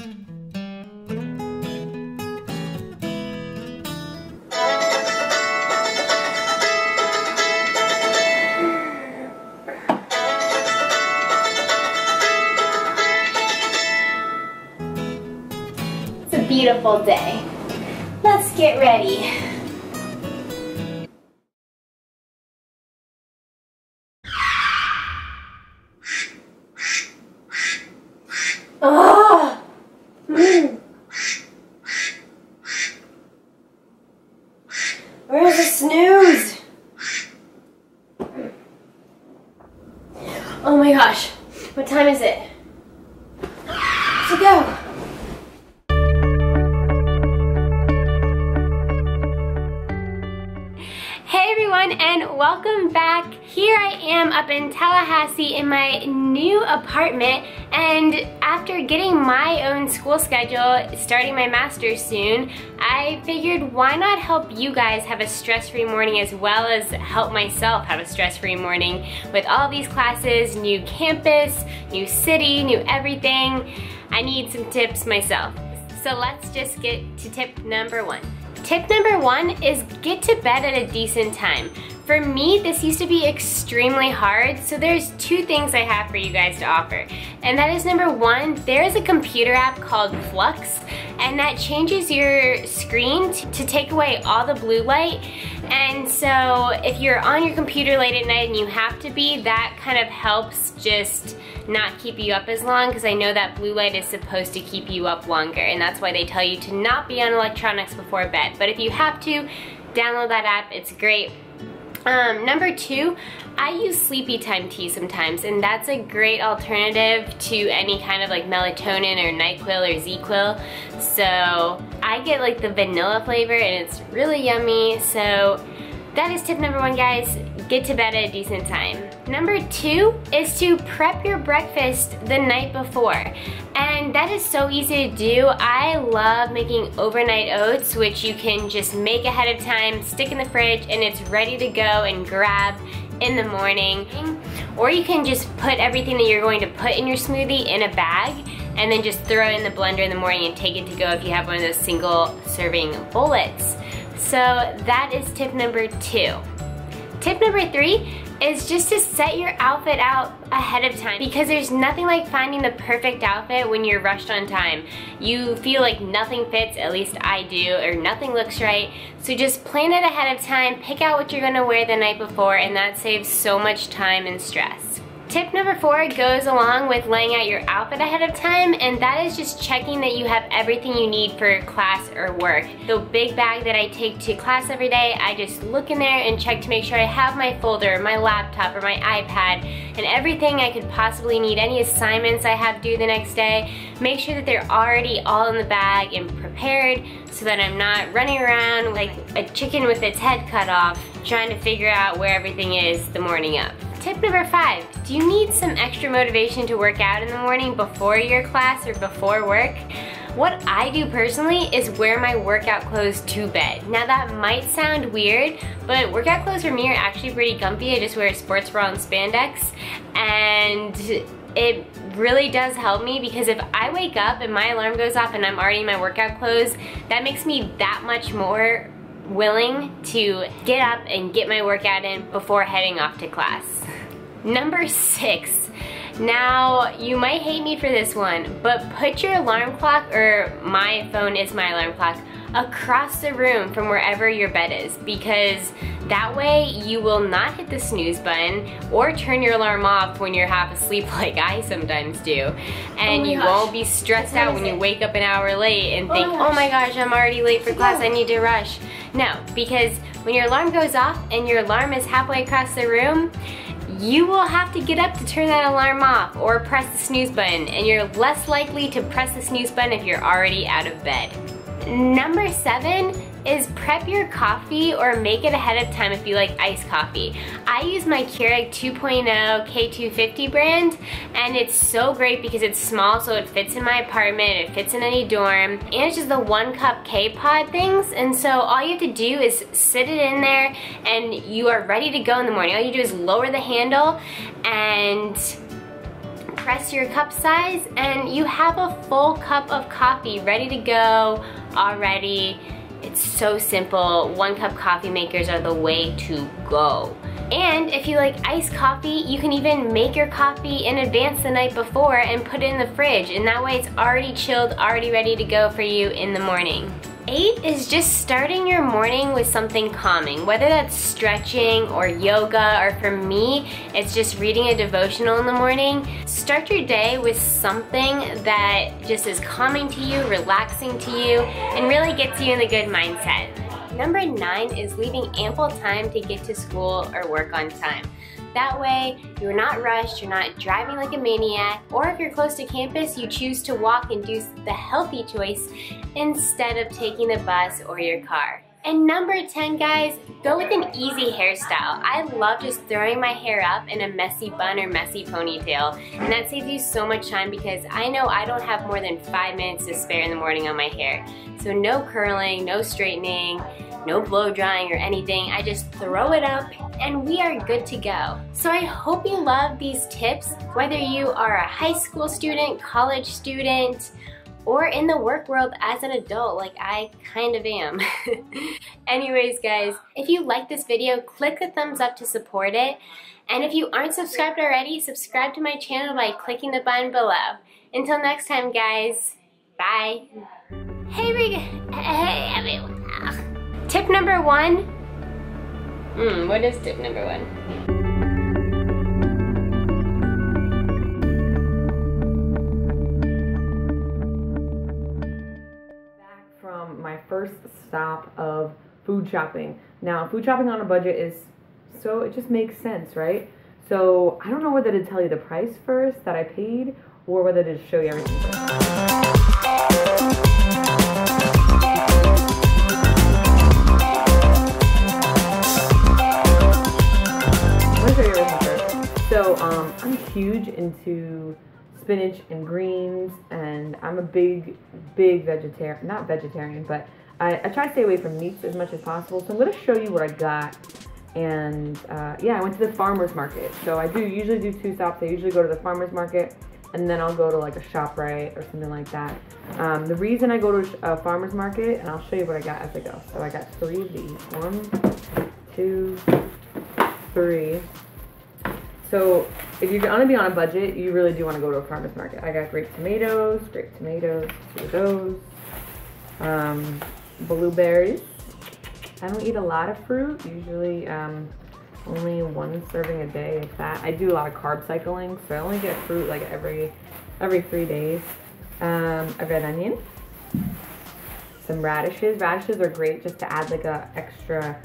It's a beautiful day. Let's get ready. Oh. Where's the snooze? Oh my gosh, what time is it? Let's go. Hey everyone, and welcome back. Here I am up in Tallahassee in my new apartment, and after getting my own school schedule, starting my master's soon, I figured why not help you guys have a stress-free morning as well as help myself have a stress-free morning with all these classes, new campus, new city, new everything. I need some tips myself. So let's just get to tip number one. Tip number one is get to bed at a decent time. For me, this used to be extremely hard, so there's two things I have for you guys to offer. And that is number one, there is a computer app called Flux, and that changes your screen to take away all the blue light. And so if you're on your computer late at night and you have to be, that kind of helps just not keep you up as long, because I know that blue light is supposed to keep you up longer, and that's why they tell you to not be on electronics before bed. But if you have to, download that app, it's great. Number two, I use Sleepy Time tea sometimes, and that's a great alternative to any kind of like melatonin or NyQuil or ZzzQuil. So I get like the vanilla flavor and it's really yummy. So that is tip number one, guys. Get to bed at a decent time. Number two is to prep your breakfast the night before. And that is so easy to do. I love making overnight oats, which you can just make ahead of time, stick in the fridge, and it's ready to go and grab in the morning. Or you can just put everything that you're going to put in your smoothie in a bag and then just throw it in the blender in the morning and take it to go if you have one of those single serving bullets. So that is tip number two. Tip number three is just to set your outfit out ahead of time, because there's nothing like finding the perfect outfit when you're rushed on time. You feel like nothing fits, at least I do, or nothing looks right. So just plan it ahead of time, pick out what you're gonna wear the night before, and that saves so much time and stress. Tip number four goes along with laying out your outfit ahead of time, and that is just checking that you have everything you need for class or work. The big bag that I take to class every day, I just look in there and check to make sure I have my folder, my laptop, or my iPad, and everything I could possibly need, any assignments I have due the next day. Make sure that they're already all in the bag and prepared so that I'm not running around like a chicken with its head cut off, trying to figure out where everything is the morning of. Tip number five, do you need some extra motivation to work out in the morning before your class or before work? What I do personally is wear my workout clothes to bed. Now that might sound weird, but workout clothes for me are actually pretty comfy. I just wear a sports bra and spandex, and it really does help me, because if I wake up and my alarm goes off and I'm already in my workout clothes, that makes me that much more willing to get up and get my workout in before heading off to class. Number six. Now, you might hate me for this one, but put your alarm clock, or my phone is my alarm clock, across the room from wherever your bed is, because that way you will not hit the snooze button or turn your alarm off when you're half asleep like I sometimes do. And you won't be stressed out when you wake up an hour late and think, oh my gosh, I'm already late for class, I need to rush. No, because when your alarm goes off and your alarm is halfway across the room, you will have to get up to turn that alarm off or press the snooze button, and you're less likely to press the snooze button if you're already out of bed. Number seven is prep your coffee, or make it ahead of time if you like iced coffee. I use my Keurig 2.0 K250 brand, and it's so great because it's small, so it fits in my apartment, it fits in any dorm, and it's just the 1 cup K-Pod things, and so all you have to do is sit it in there and you are ready to go in the morning. All you do is lower the handle and press your cup size, and you have a full cup of coffee ready to go already. It's so simple. 1 cup coffee makers are the way to go. And if you like iced coffee, you can even make your coffee in advance the night before and put it in the fridge, and that way it's already chilled, already ready to go for you in the morning. 8 is just starting your morning with something calming, whether that's stretching or yoga, or for me, it's just reading a devotional in the morning. Start your day with something that just is calming to you, relaxing to you, and really gets you in the good mindset. Number 9 is leaving ample time to get to school or work on time. That way, you're not rushed, you're not driving like a maniac, or if you're close to campus, you choose to walk and do the healthy choice instead of taking the bus or your car. And number 10, guys, go with an easy hairstyle. I love just throwing my hair up in a messy bun or messy ponytail, and that saves you so much time because I know I don't have more than 5 minutes to spare in the morning on my hair. So no curling, no straightening, no blow drying or anything. I just throw it up and we are good to go. So I hope you love these tips, whether you are a high school student, college student, or in the work world as an adult like I kind of am. Anyways guys, if you like this video, click the thumbs up to support it. And if you aren't subscribed already, subscribe to my channel by clicking the button below. Until next time guys, bye. Hey everyone. Tip number 1. What is tip number 1? From my first stop of food shopping. Now, food shopping on a budget is, so it just makes sense, right? So I don't know whether to tell you the price first that I paid or whether to show you everything first. So I'm huge into spinach and greens, and I'm a big vegetarian, not vegetarian, but I try to stay away from meats as much as possible. So I'm going to show you what I got. And yeah, I went to the farmer's market. So I usually do 2 stops. I usually go to the farmer's market, and then I'll go to like a ShopRite or something like that. The reason I go to a farmer's market, and I'll show you what I got as I go. So I got 3 of these. 1, 2, 3. So if you're gonna be on a budget, you really do want to go to a farmer's market. I got grape tomatoes, 2 of those. Blueberries. I don't eat a lot of fruit, usually only 1 serving a day, if that. I do a lot of carb cycling, so I only get fruit like every 3 days. A red onion, some radishes. Radishes are great just to add like a extra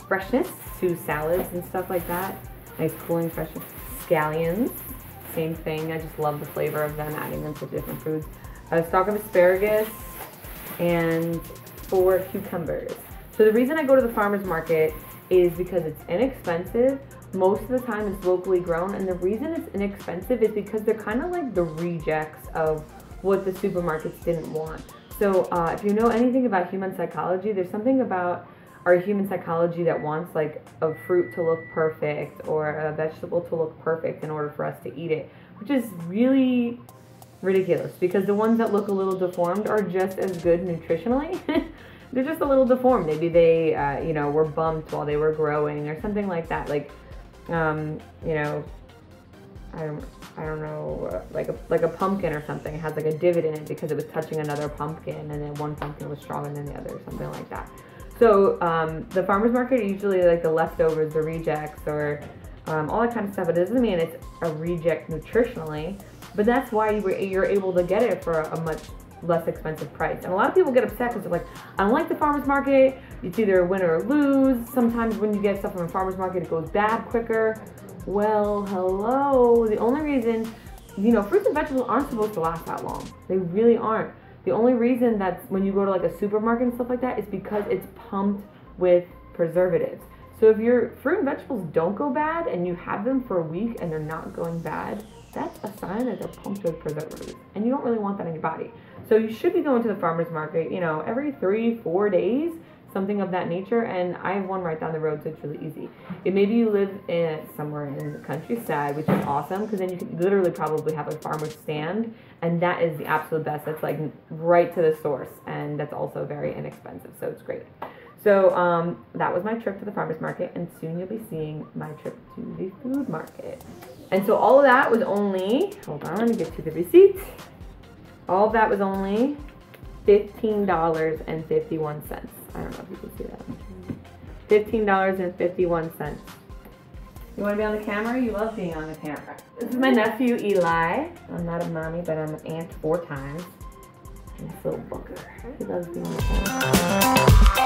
freshness to salads and stuff like that. Nice cooling freshness. Scallions, same thing. I just love the flavor of them, adding them to different foods. A stalk of asparagus and 4 cucumbers. So the reason I go to the farmer's market is because it's inexpensive. Most of the time it's locally grown, and the reason it's inexpensive is because they're kind of like the rejects of what the supermarkets didn't want. So if you know anything about human psychology, there's something about our human psychology that wants like a fruit to look perfect or a vegetable to look perfect in order for us to eat it, which is really ridiculous because the ones that look a little deformed are just as good nutritionally. They're just a little deformed. Maybe they, were bumped while they were growing or something like that. Like, I don't know, like a pumpkin or something has like a divot in it because it was touching another pumpkin, and then one pumpkin was stronger than the other, or something like that. So the farmer's market are usually like the leftovers, the rejects, or all that kind of stuff. It doesn't mean it's a reject nutritionally, but that's why you're able to get it for a much less expensive price. And a lot of people get upset because they're like, I don't like the farmer's market. It's either win or lose. Sometimes when you get stuff from a farmer's market, it goes bad quicker. Well, hello. The only reason, fruits and vegetables aren't supposed to last that long. They really aren't. The only reason that's when you go to like a supermarket and stuff like that is because it's pumped with preservatives. So if your fruit and vegetables don't go bad and you have them for a week and they're not going bad, that's a sign that they're pumped with preservatives. And you don't really want that in your body. So you should be going to the farmer's market, every 3-4 days something of that nature. And I have one right down the road, so it's really easy. If maybe you live somewhere in the countryside, which is awesome, because then you can literally probably have a farmer's stand, and that is the absolute best. That's like right to the source, and that's also very inexpensive, so it's great. So that was my trip to the farmer's market, and soon you'll be seeing my trip to the food market. And so all of that was only, hold on, let me get to the receipt. All of that was only $15.51. I don't know if you can see that. $15.51. You want to be on the camera? You love being on the camera. This is my nephew, Eli. I'm not a mommy, but I'm an aunt 4 times. And this little booger. He loves being on the camera.